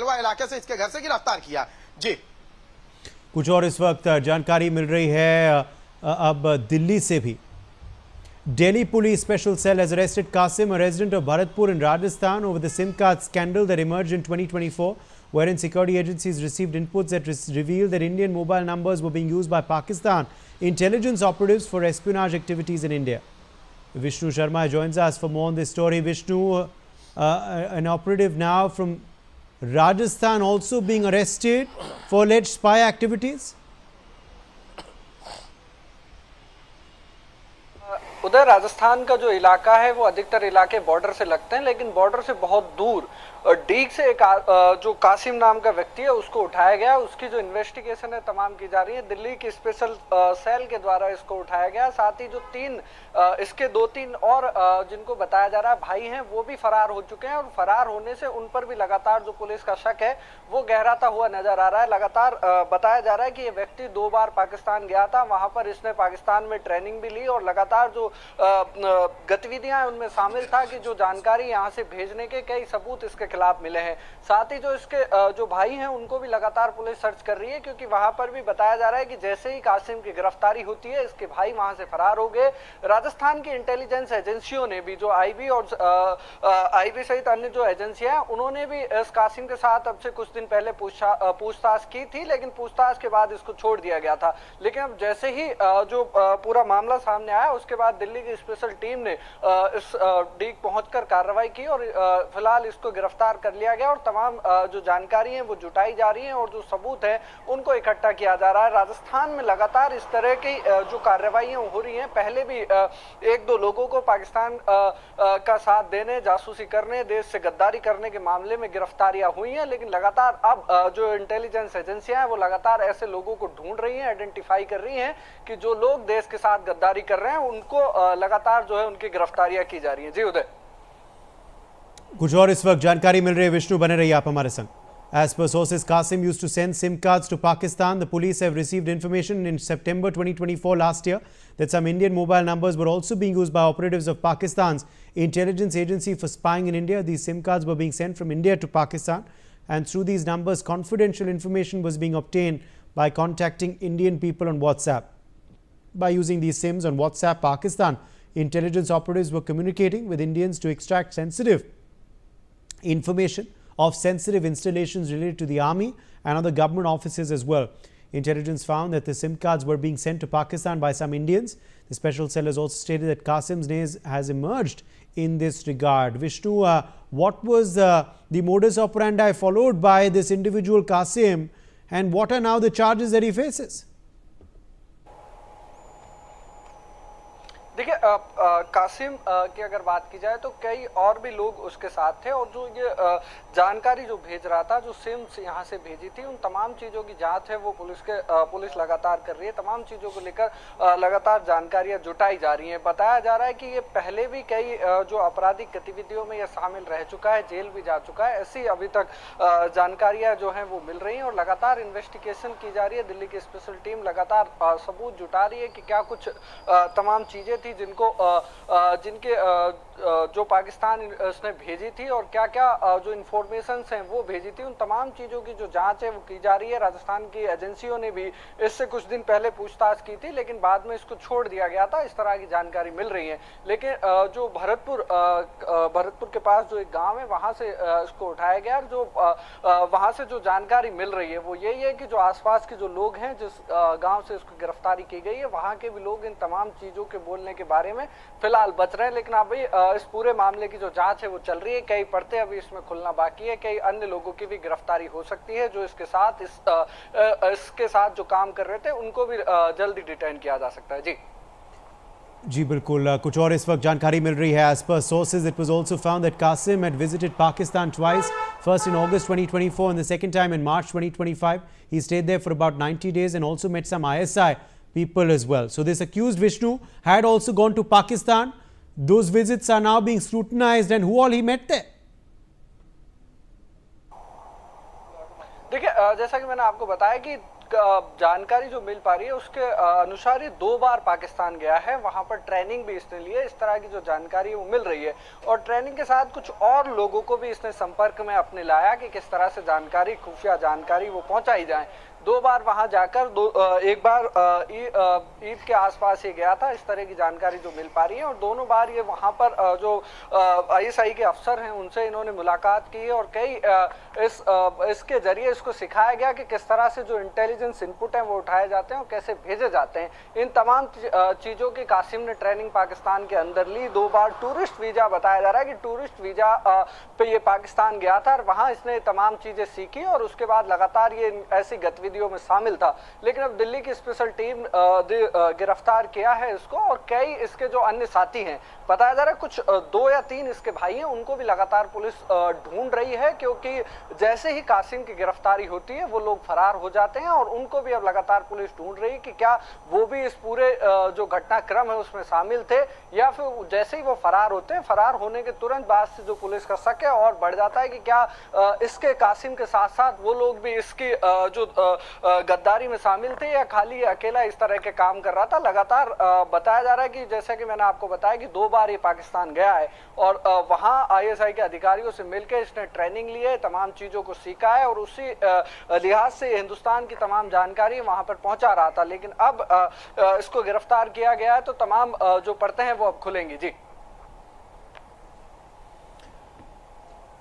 नरवा इलाके से इसके घर से गिरफ्तार किया। जी कुछ और इस वक्त जानकारी मिल रही है अब दिल्ली से भी। Delhi Police Special Cell has arrested Qasim, a resident of Bharatpur in Rajasthan, over the SIM card scandal that emerged in 2024, wherein security agencies received inputs that revealed that Indian mobile numbers were being used by Pakistan intelligence operatives for espionage activities in India. Vishnu Sharma joins us for more on this story. Vishnu, an operative now from Rajasthan also being arrested for alleged spy activities? उधर राजस्थान का जो इलाका है वो अधिकतर इलाके border से लगते हैं, लेकिन बॉर्डर से बहुत दूर डीग से एक जो कासिम नाम का व्यक्ति है उसको उठाया गया। उसकी जो इन्वेस्टिगेशन है तमाम की जा रही है। दिल्ली की स्पेशल सेल के द्वारा इसको उठाया गया। साथ ही जो इसके दो तीन और जिनको बताया जा रहा है भाई हैं वो भी फरार हो चुके हैं, और फरार होने से उन पर भी लगातार जो पुलिस का शक है वो गहराता हुआ नजर आ रहा है। लगातार बताया जा रहा है कि ये व्यक्ति 2 बार पाकिस्तान गया था, वहां पर इसने पाकिस्तान में ट्रेनिंग भी ली और लगातार जो गतिविधियां उनमें शामिल था कि जो जानकारी यहाँ से भेजने के कई सबूत इसके खिलाफ मिले हैं। साथ ही जो इसके जो भाई हैं उनको भी लगातार पुलिस सर्च कर रही है, क्योंकि वहां पर भी बताया जा रहा है कि जैसे ही कासिम की गिरफ्तारी होती है इसके भाई वहां से फरार हो गए। राजस्थान की इंटेलिजेंस एजेंसियों ने भी, जो आईबी और आईबी सहित अन्य जो एजेंसियां हैं उन्होंने भी इस कासिम के साथ अब से कुछ दिन पहले पूछताछ की थी, लेकिन पूछताछ के बाद इसको छोड़ दिया गया था। लेकिन अब जैसे ही जो पूरा मामला सामने आया उसके बाद दिल्ली की स्पेशल टीम ने इस डीग पहुंचकर कार्रवाई की और फिलहाल इसको गिरफ्तार कर लिया गया और तमाम जो जानकारी है वो जुटाई जा रही है और जो सबूत है उनको इकट्ठा किया जा रहा है। राजस्थान में लगातार इस तरह की जो कार्रवाइयां हो रही हैं, पहले भी 1-2 लोगों को पाकिस्तान का साथ देने, जासूसी करने, देश से गद्दारी करने के मामले में गिरफ्तारियां हुई हैं, लेकिन लगातार अब जो इंटेलिजेंस एजेंसियां हैं वो लगातार ऐसे लोगों को ढूंढ रही हैं, आइडेंटिफाई कर रही हैं कि जो लोग देश के साथ गद्दारी कर रहे हैं उनको लगातार जो है उनकी गिरफ्तारियां की जा रही हैं। जी उदय, कुछ और इस वक्त जानकारी मिल रही है। विष्णु बने रहिए आप हमारे संग। As per sources, Qasim used to send SIM cards to Pakistan. The police have received information in September 2024 last year that some Indian mobile numbers were also being used by operatives of Pakistan's intelligence agency for spying in India. These SIM cards were being sent from India to Pakistan, and through these numbers, confidential information was being obtained by contacting Indian people on WhatsApp. By using these SIMs on WhatsApp, Pakistan intelligence operatives were communicating with Indians to extract sensitive information of sensitive installations related to the army and other government offices as well. Intelligence found that the SIM cards were being sent to Pakistan by some Indians. The special cell has also stated that Qasim's name has emerged in this regard. Vishnu, what was the modus operandi followed by this individual Qasim, and what are now the charges that he faces? देखिए, कासिम की अगर बात की जाए तो कई और भी लोग उसके साथ थे, और जो ये जानकारी जो भेज रहा था, जो सिम्स यहाँ से भेजी थी, उन तमाम चीज़ों की जांच है वो पुलिस लगातार कर रही है। तमाम चीज़ों को लेकर लगातार जानकारियाँ जुटाई जा रही हैं। बताया जा रहा है कि ये पहले भी कई जो आपराधिक गतिविधियों में ये शामिल रह चुका है, जेल भी जा चुका है। ऐसी अभी तक जानकारियाँ जो हैं वो मिल रही हैं और लगातार इन्वेस्टिगेशन की जा रही है। दिल्ली की स्पेशल टीम लगातार सबूत जुटा रही है कि क्या कुछ तमाम चीज़ें थी जिनके जो पाकिस्तान उसने भेजी थी और क्या क्या जो इंफॉर्मेशंस हैं वो भेजी थी। उन तमाम चीज़ों की जो जांच है वो की जा रही है। राजस्थान की एजेंसियों ने भी इससे कुछ दिन पहले पूछताछ की थी, लेकिन बाद में इसको छोड़ दिया गया था, इस तरह की जानकारी मिल रही है। लेकिन जो भरतपुर के पास जो एक गांव है वहां से इसको उठाया गया। जो वहां से जो जानकारी मिल रही है वो यही है कि जो आसपास के जो लोग हैं, जिस गाँव से इसको गिरफ्तारी की गई है, वहाँ के भी लोग इन तमाम चीज़ों के बोलने के बारे में फिलहाल बच रहे हैं। लेकिन अभी इस पूरे मामले की जो जांच है वो चल रही है। कई परतें अभी इसमें खुलना बाकी है। कई अन्य लोगों की भी गिरफ्तारी हो सकती है जो इसके साथ जो काम कर रहे थे, उनको भी जल्दी डिटेन किया जा सकता है। जी बिल्कुल। कुछ और इस वक्त जानकारी मिल रही है। As per sources, it was also found that Qasim had visited Pakistan twice, first in August 2024 and the second time in March 2025. He stayed there for about 90 days and also met some ISI people as well. So this accused Vishnu had also gone to Pakistan. Those visits are now being scrutinized, and who all he met there? देखिए, जैसा कि मैंने आपको बताया कि जानकारी जो मिल पा रही है उसके अनुसार ये 2 बार पाकिस्तान गया है, वहां पर ट्रेनिंग भी इसने ली है। इस तरह की जो जानकारी वो मिल रही है और ट्रेनिंग के साथ कुछ और लोगों को भी इसने संपर्क में अपने लाया कि किस तरह से जानकारी, खुफिया जानकारी वो पहुंचाई जाए। 2 बार वहां जाकर एक बार ईद के आसपास ही गया था, इस तरह की जानकारी जो मिल पा रही है। और दोनों बार ये वहां पर जो ISI के अफसर हैं उनसे इन्होंने मुलाकात की है और कई इसके जरिए इसको सिखाया गया कि किस तरह से जो इंटेलिजेंस इनपुट हैं वो उठाए जाते हैं और कैसे भेजे जाते हैं। इन तमाम चीज़ों की कासिम ने ट्रेनिंग पाकिस्तान के अंदर ली। 2 बार टूरिस्ट वीज़ा, बताया जा रहा है कि टूरिस्ट वीज़ा पे ये पाकिस्तान गया था और वहाँ इसने तमाम चीज़ें सीखी और उसके बाद लगातार ये ऐसी गतिविधियों में शामिल था। लेकिन अब दिल्ली की स्पेशल टीम गिरफ्तार किया है इसको और कई इसके जो अन्य साथी हैं, बताया जा रहा है कुछ 2 या 3 इसके भाई हैं, उनको भी लगातार पुलिस ढूंढ रही है, क्योंकि जैसे ही कासिम की गिरफ्तारी होती है वो लोग फरार हो जाते हैं और उनको भी अब लगातार पुलिस ढूंढ रही है कि क्या वो भी इस पूरे जो घटनाक्रम है उसमें शामिल थे या फिर जैसे ही वो फरार होते हैं, फरार होने के तुरंत बाद से जो पुलिस का शक है और बढ़ जाता है कि क्या इसके कासिम के साथ साथ वो लोग भी इसकी जो गद्दारी में शामिल थे या खाली अकेला इस तरह के काम कर रहा था। लगातार बताया जा रहा है कि जैसा कि मैंने आपको बताया कि 2 बार ये पाकिस्तान गया है और वहां ISI के अधिकारियों से मिलकर इसने ट्रेनिंग ली है, तमाम चीजों को सीखा है और उसी लिहाज से हिंदुस्तान की तमाम जानकारी वहां पर पहुंचा रहा था। लेकिन अब इसको गिरफ्तार किया गया है तो तमाम जो परतें हैं वो अब खुलेंगी। जी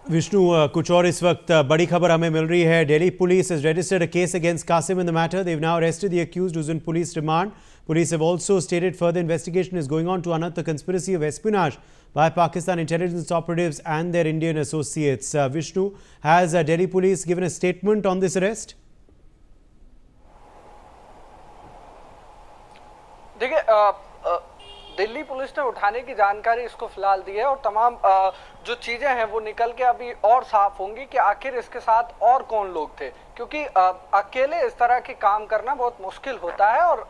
विष्णु, कुछ और इस वक्त बड़ी खबर हमें मिल रही है। Delhi police has registered a case against Qasim in the matter. They've now arrested the accused who's in police remand. Police have also stated further investigation is going on to unearth the conspiracy of espionage by Pakistan intelligence operatives and their Indian associates. Vishnu, has Delhi police given a statement on this arrest? देखिए, Delhi police ने उठाने की जानकारी इसको फिलहाल दी है और तमाम जो चीजें हैं वो निकल के अभी और साफ होंगी कि आखिर इसके साथ और कौन लोग थे, क्योंकि अकेले इस तरह के काम करना बहुत मुश्किल होता है और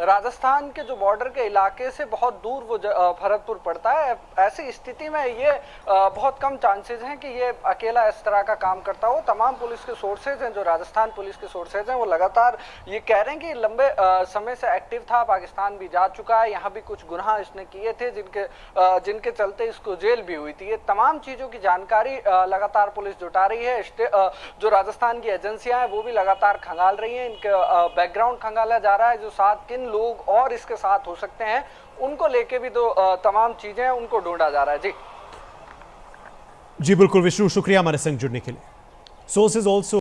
राजस्थान के जो बॉर्डर के इलाके से बहुत दूर वो भरतपुर पड़ता है। ऐसी स्थिति में ये बहुत कम चांसेस हैं कि ये अकेला इस तरह का काम करता हो। तमाम पुलिस के सोर्सेज हैं, जो राजस्थान पुलिस के सोर्सेज हैं, वो लगातार ये कह रहे हैं कि लंबे समय से एक्टिव था, पाकिस्तान भी जा चुका है, यहाँ भी कुछ गुनाह इसने किए थे जिनके चलते इसको जेल भी हुई थी। ये तमाम चीजों की जानकारी लगातार पुलिस जुटा रही है। जो राजस्थान की एजेंसियां हैं वो भी लगातार खंगाल रही हैं, इनके बैकग्राउंड खंगाला जा रहा है। जो साथ किन लोग और इसके साथ हो सकते हैं उनको लेके भी तो तमाम चीजें हैं उनको ढूंढा जा रहा है। जी बिल्कुल विष्णु, शुक्रिया हमारे संग जुड़ने के लिए। Sources also